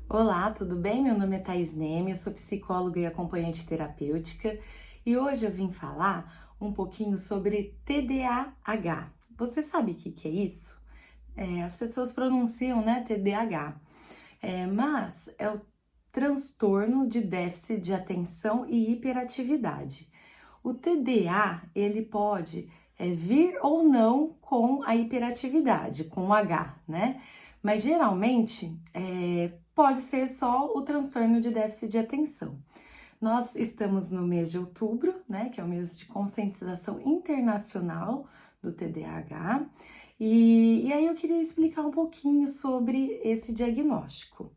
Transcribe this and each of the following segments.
Olá, tudo bem? Meu nome é Thaís Neme, eu sou psicóloga e acompanhante terapêutica e hoje eu vim falar um pouquinho sobre TDAH. Você sabe o que é isso? As pessoas pronunciam, né, TDAH, mas é o transtorno de déficit de atenção e hiperatividade. O TDA, ele pode vir ou não com a hiperatividade, com o H, né? Mas geralmente pode ser só o transtorno de déficit de atenção. Nós estamos no mês de outubro, né, que é o mês de conscientização internacional do TDAH, e aí eu queria explicar um pouquinho sobre esse diagnóstico.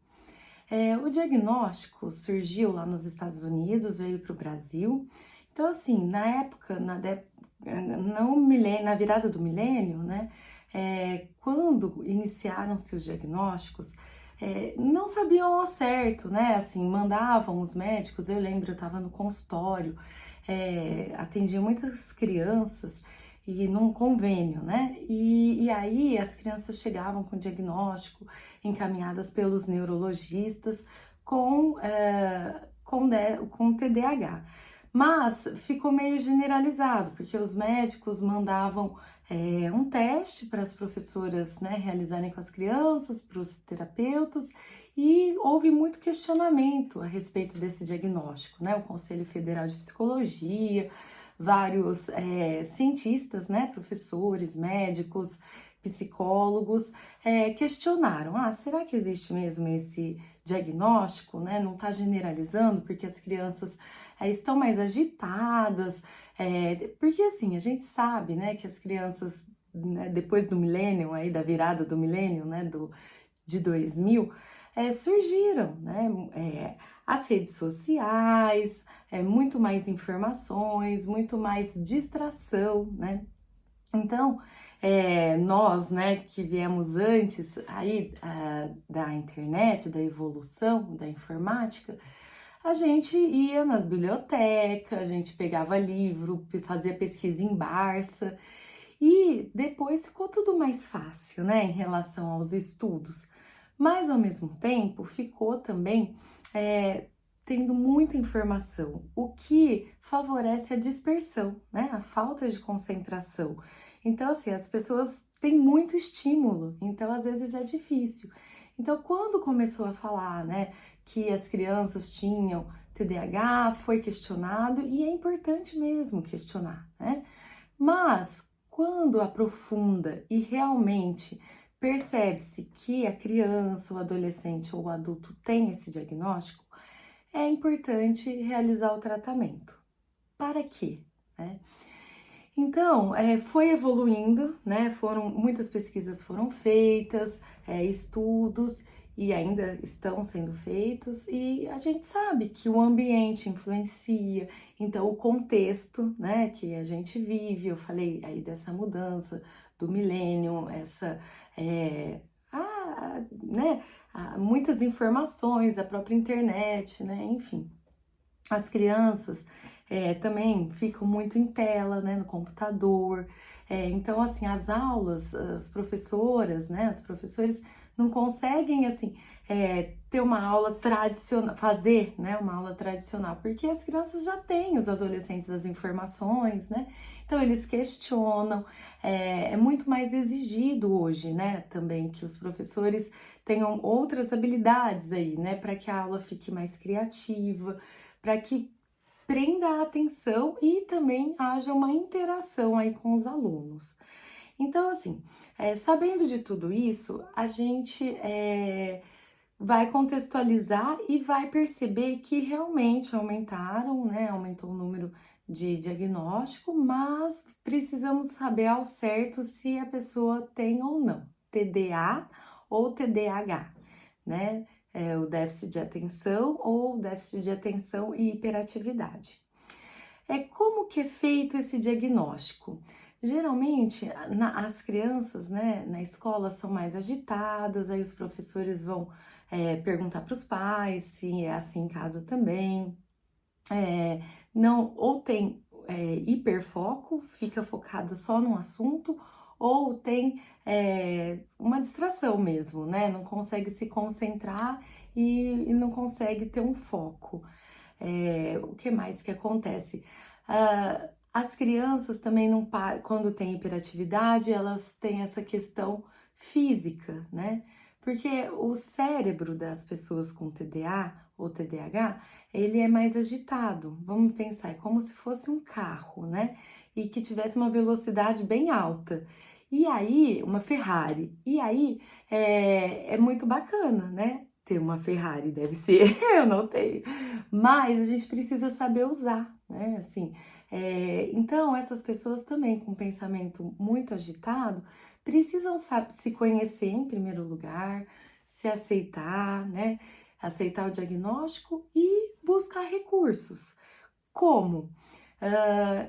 O diagnóstico surgiu lá nos Estados Unidos, veio para o Brasil. Então, assim, na época, na virada do milênio, né, quando iniciaram-se os diagnósticos, não sabiam ao certo, né, assim, mandavam os médicos, eu lembro, eu estava no consultório, atendia muitas crianças, e num convênio, né? E aí as crianças chegavam com diagnóstico, encaminhadas pelos neurologistas com TDAH. Mas ficou meio generalizado, porque os médicos mandavam um teste para as professoras, né, realizarem com as crianças, para os terapeutas, e houve muito questionamento a respeito desse diagnóstico, né? O Conselho Federal de Psicologia, vários cientistas, né, professores, médicos, psicólogos, questionaram: será que existe mesmo esse diagnóstico, né? Não está generalizando, porque as crianças estão mais agitadas, porque assim, a gente sabe, né, que as crianças, né, depois do milênio, aí da virada do milênio, né, de 2000, surgiram, né, as redes sociais, muito mais informações, muito mais distração, né? Então, nós, né, que viemos antes aí da internet, da evolução, da informática, a gente ia nas bibliotecas, a gente pegava livro, fazia pesquisa em Barça, e depois ficou tudo mais fácil, né, em relação aos estudos. Mas ao mesmo tempo ficou também tendo muita informação, o que favorece a dispersão, né, a falta de concentração. Então, assim, as pessoas têm muito estímulo, então às vezes é difícil. Então, quando começou a falar, né, que as crianças tinham TDAH, foi questionado e é importante mesmo questionar, né? Mas quando aprofunda e realmente percebe-se que a criança, o adolescente ou o adulto tem esse diagnóstico, é importante realizar o tratamento. Para quê? Né? Então, foi evoluindo, né? Muitas pesquisas foram feitas, estudos e ainda estão sendo feitos, e a gente sabe que o ambiente influencia, então o contexto, né, que a gente vive, eu falei aí dessa mudança do milênio, né, muitas informações, a própria internet, né, enfim. As crianças também ficam muito em tela, né, no computador. Então, assim, as aulas, as professoras, né, os professores não conseguem, assim, ter uma aula tradicional, fazer, né, uma aula tradicional, porque as crianças já têm, os adolescentes, as informações, né, então eles questionam, é muito mais exigido hoje, né, também que os professores tenham outras habilidades aí, né, para que a aula fique mais criativa, para que prenda a atenção e também haja uma interação aí com os alunos. Então, assim, sabendo de tudo isso, a gente vai contextualizar e vai perceber que realmente aumentaram, né? Aumentou o número de diagnóstico, mas precisamos saber ao certo se a pessoa tem ou não TDA ou TDAH, né? O déficit de atenção ou déficit de atenção e hiperatividade. Como que é feito esse diagnóstico? Geralmente, as crianças, né, na escola são mais agitadas, aí os professores vão perguntar para os pais se é assim em casa também. Não, ou tem hiperfoco, fica focada só num assunto, ou tem uma distração mesmo, né? Não consegue se concentrar e não consegue ter um foco. O que mais que acontece? As crianças também não quando tem hiperatividade, elas têm essa questão física, né? Porque o cérebro das pessoas com TDA ou TDAH, ele é mais agitado. Vamos pensar, é como se fosse um carro, né? E que tivesse uma velocidade bem alta. E aí, uma Ferrari. E aí, é muito bacana, né? Ter uma Ferrari, deve ser. Eu não tenho. Mas a gente precisa saber usar, né? Assim, então, essas pessoas também com pensamento muito agitado precisam se conhecer em primeiro lugar, se aceitar, né? Aceitar o diagnóstico e buscar recursos. Como?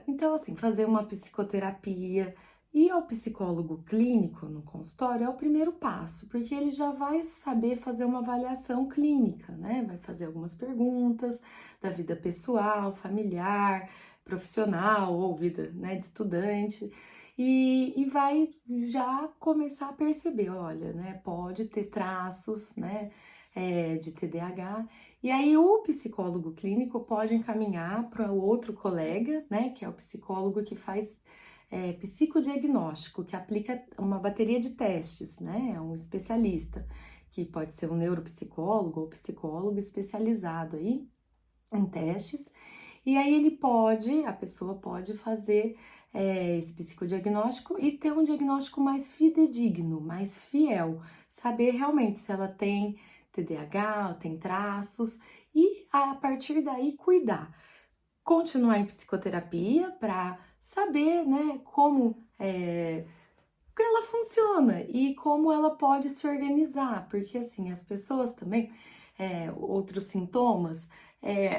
Então, assim, fazer uma psicoterapia. Ir ao psicólogo clínico no consultório é o primeiro passo, porque ele já vai saber fazer uma avaliação clínica, né? Vai fazer algumas perguntas da vida pessoal, familiar, profissional ou vida, né, de estudante, e vai já começar a perceber, olha, né, pode ter traços, né, de TDAH. E aí o psicólogo clínico pode encaminhar para o outro colega, né, que é o psicólogo que faz psicodiagnóstico, que aplica uma bateria de testes, né, é um especialista, que pode ser um neuropsicólogo ou psicólogo especializado aí em testes, e aí a pessoa pode fazer esse psicodiagnóstico e ter um diagnóstico mais fidedigno, mais fiel, saber realmente se ela tem TDAH, tem traços, e a partir daí cuidar. Continuar em psicoterapia para saber, né, como ela funciona e como ela pode se organizar, porque assim, as pessoas também, outros sintomas,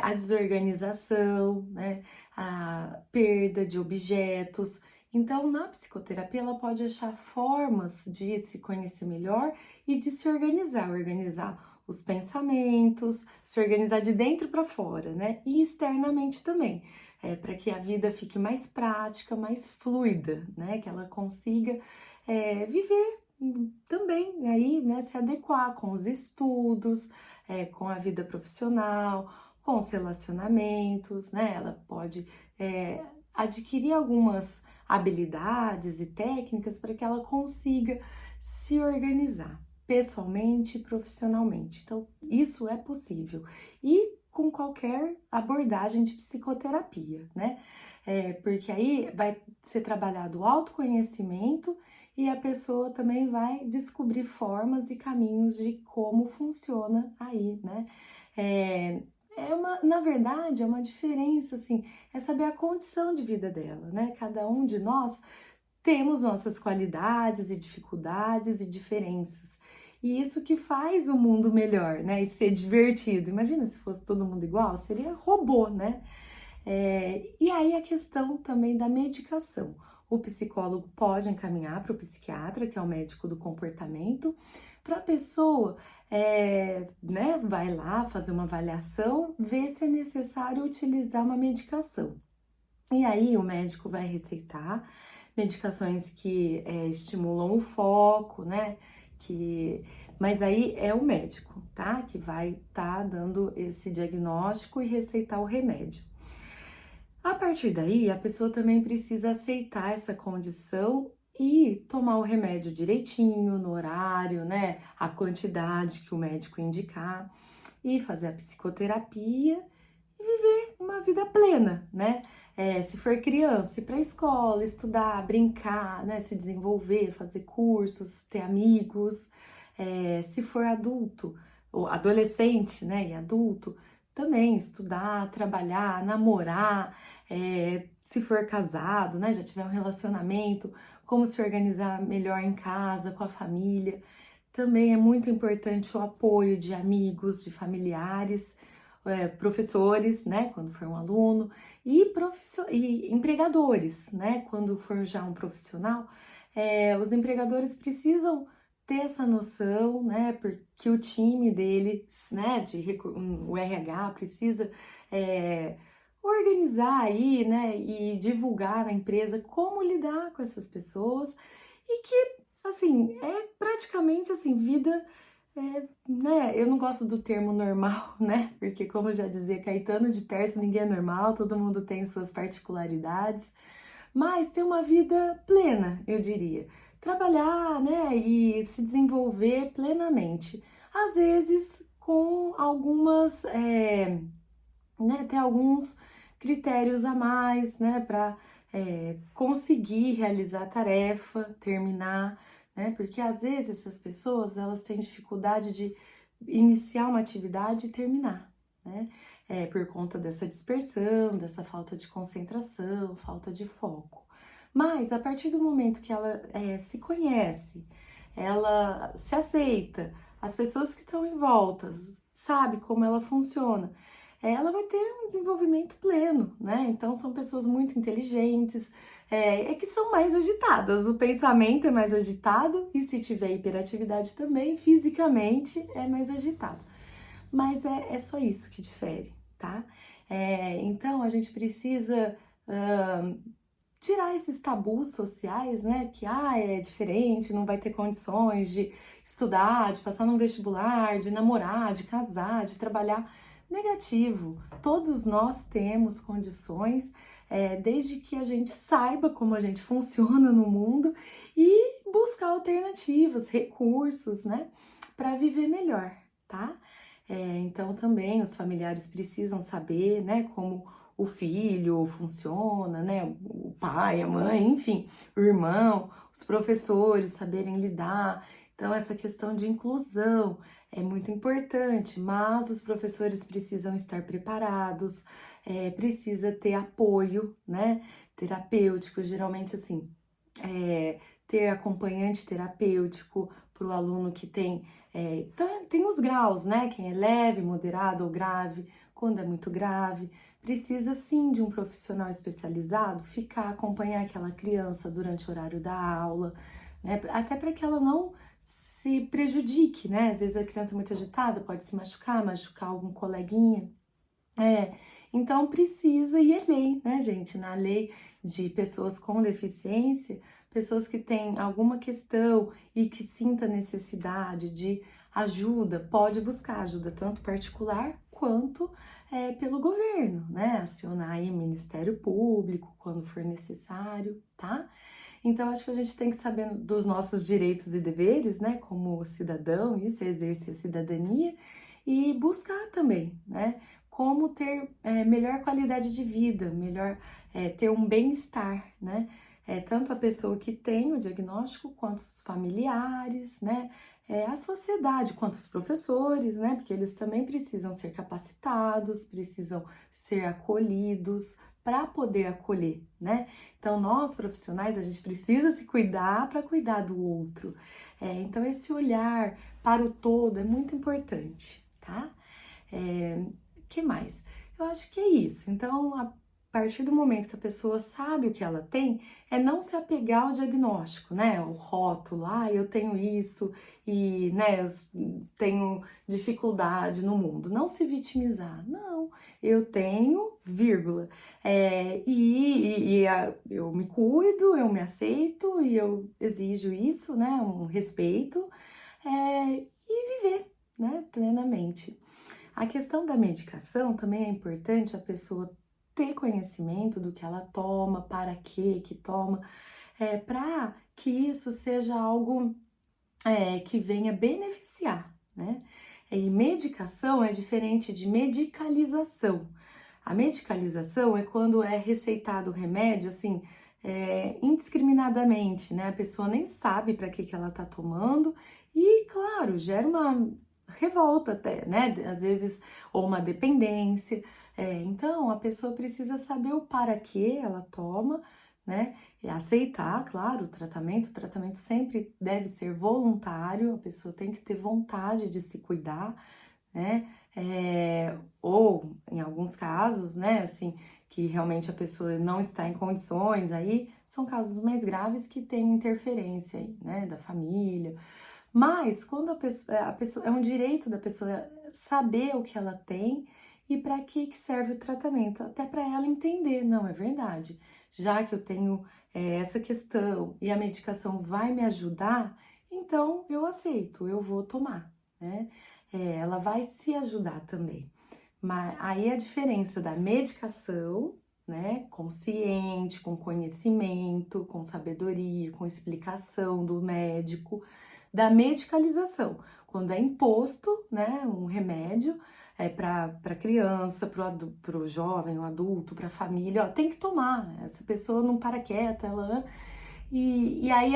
a desorganização, né, a perda de objetos. Então, na psicoterapia, ela pode achar formas de se conhecer melhor e de se organizar os pensamentos, se organizar de dentro para fora, né, e externamente também, para que a vida fique mais prática, mais fluida, né, que ela consiga viver também aí, né, se adequar com os estudos, com a vida profissional, com os relacionamentos, né? Ela pode adquirir algumas habilidades e técnicas para que ela consiga se organizar pessoalmente e profissionalmente. Então, isso é possível. E com qualquer abordagem de psicoterapia, né? Porque aí vai ser trabalhado o autoconhecimento e a pessoa também vai descobrir formas e caminhos de como funciona aí, né? Na verdade, é uma diferença, assim, é saber a condição de vida dela, né? Cada um de nós temos nossas qualidades e dificuldades e diferenças. E isso que faz o mundo melhor, né? E ser divertido. Imagina se fosse todo mundo igual, seria robô, né? E aí a questão também da medicação. O psicólogo pode encaminhar para o psiquiatra, que é o médico do comportamento, para a pessoa, né, vai lá fazer uma avaliação, ver se é necessário utilizar uma medicação. E aí o médico vai receitar medicações que estimulam o foco, né? Mas aí é o médico, tá? Que vai estar dando esse diagnóstico e receitar o remédio. A partir daí, a pessoa também precisa aceitar essa condição e tomar o remédio direitinho, no horário, né? A quantidade que o médico indicar, e fazer a psicoterapia e viver uma vida plena, né? Se for criança, ir para a escola, estudar, brincar, né? Se desenvolver, fazer cursos, ter amigos. Se for adulto, ou adolescente, né? E adulto, também estudar, trabalhar, namorar, se for casado, né? Já tiver um relacionamento, como se organizar melhor em casa, com a família. Também é muito importante o apoio de amigos, de familiares, professores, né, quando for um aluno, e empregadores, né, quando for já um profissional. Os empregadores precisam ter essa noção, né, porque o time deles, né, o RH precisa organizar aí, né, e divulgar na empresa como lidar com essas pessoas e que, assim, é praticamente, assim, vida, né, eu não gosto do termo normal, né, porque como já dizia Caetano, de perto ninguém é normal, todo mundo tem suas particularidades, mas ter uma vida plena, eu diria. Trabalhar, né, e se desenvolver plenamente. Às vezes com algumas, né, ter alguns critérios a mais, né, para conseguir realizar a tarefa, terminar, né, porque às vezes essas pessoas elas têm dificuldade de iniciar uma atividade e terminar, né, por conta dessa dispersão, dessa falta de concentração, falta de foco. Mas a partir do momento que ela se conhece, ela se aceita, as pessoas que estão em volta, sabe como ela funciona, ela vai ter um desenvolvimento pleno, né? Então são pessoas muito inteligentes, que são mais agitadas. O pensamento é mais agitado e se tiver hiperatividade também, fisicamente é mais agitado. Mas é só isso que difere, tá? Então a gente precisa tirar esses tabus sociais, né? Que é diferente, não vai ter condições de estudar, de passar num vestibular, de namorar, de casar, de trabalhar. Negativo. Todos nós temos condições, desde que a gente saiba como a gente funciona no mundo e buscar alternativas, recursos, né? Para viver melhor, tá? Então também os familiares precisam saber, né? Como o filho funciona, né? O pai, a mãe, enfim, o irmão, os professores saberem lidar. Então, essa questão de inclusão é muito importante, mas os professores precisam estar preparados, precisa ter apoio, né? Terapêutico, geralmente assim, ter acompanhante terapêutico para o aluno que tem, tem os graus, né? Quem é leve, moderado ou grave, quando é muito grave, precisa sim de um profissional especializado ficar, acompanhar aquela criança durante o horário da aula, né? Até para que ela não se prejudique, né? Às vezes a criança é muito agitada, pode se machucar, machucar algum coleguinha. Então precisa, e é lei, né, gente? Na lei de pessoas com deficiência, pessoas que têm alguma questão e que sinta necessidade de ajuda, pode buscar ajuda tanto particular quanto pelo governo, né? Acionar aí o Ministério Público quando for necessário, tá? Então, acho que a gente tem que saber dos nossos direitos e deveres, né, como cidadão, isso é exercer a cidadania, e buscar também, né, como ter melhor qualidade de vida, melhor ter um bem-estar, né, tanto a pessoa que tem o diagnóstico, quanto os familiares, né, a sociedade, quanto os professores, né, porque eles também precisam ser capacitados, precisam ser acolhidos, para poder acolher, né? Então, nós profissionais, a gente precisa se cuidar para cuidar do outro. Então, esse olhar para o todo é muito importante, tá? Que mais? Eu acho que é isso. Então, a partir do momento que a pessoa sabe o que ela tem, é não se apegar ao diagnóstico, né? O rótulo, eu tenho isso e, né, eu tenho dificuldade no mundo. Não se vitimizar. Não, eu tenho, vírgula. Eu me cuido, eu me aceito e eu exijo isso, né? Um respeito, e viver, né, plenamente. A questão da medicação também é importante a pessoa ter conhecimento do que ela toma, para que toma, para que isso seja algo que venha beneficiar, né? E medicação é diferente de medicalização. A medicalização é quando é receitado o remédio, assim, indiscriminadamente, né? A pessoa nem sabe para que ela tá tomando e, claro, gera uma revolta até, né? Às vezes, ou uma dependência. Então, a pessoa precisa saber o para que ela toma, né? E aceitar, claro, o tratamento sempre deve ser voluntário, a pessoa tem que ter vontade de se cuidar, né? Ou em alguns casos, né, assim, que realmente a pessoa não está em condições, aí são casos mais graves que tem interferência aí, né, da família. Mas quando a pessoa é um direito da pessoa saber o que ela tem e para que serve o tratamento, até para ela entender, não é verdade. Já que eu tenho essa questão e a medicação vai me ajudar, então eu aceito, eu vou tomar, né? Ela vai se ajudar também. Mas aí a diferença da medicação, né, consciente, com conhecimento, com sabedoria, com explicação do médico, da medicalização, quando é imposto, né, um remédio para criança, para o jovem, o adulto, para a família, ó, tem que tomar, essa pessoa não para quieta, e aí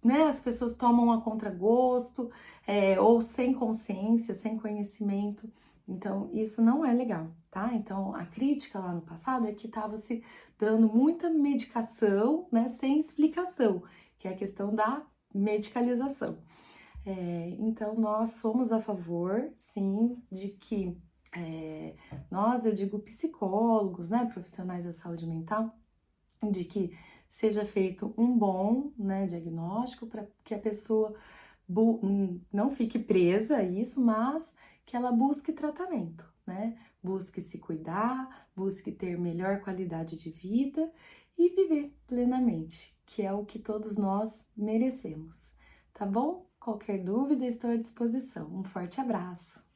né, as pessoas tomam a contragosto, ou sem consciência, sem conhecimento. Então, isso não é legal, tá? Então, a crítica lá no passado é que estava se dando muita medicação, né, sem explicação, que é a questão da medicalização. Então, nós somos a favor, sim, de que nós, eu digo psicólogos, né, profissionais da saúde mental, de que seja feito um bom, né, diagnóstico para que a pessoa não fique presa a isso, mas que ela busque tratamento, né? Busque se cuidar, busque ter melhor qualidade de vida e viver plenamente, que é o que todos nós merecemos, tá bom? Qualquer dúvida, estou à disposição. Um forte abraço!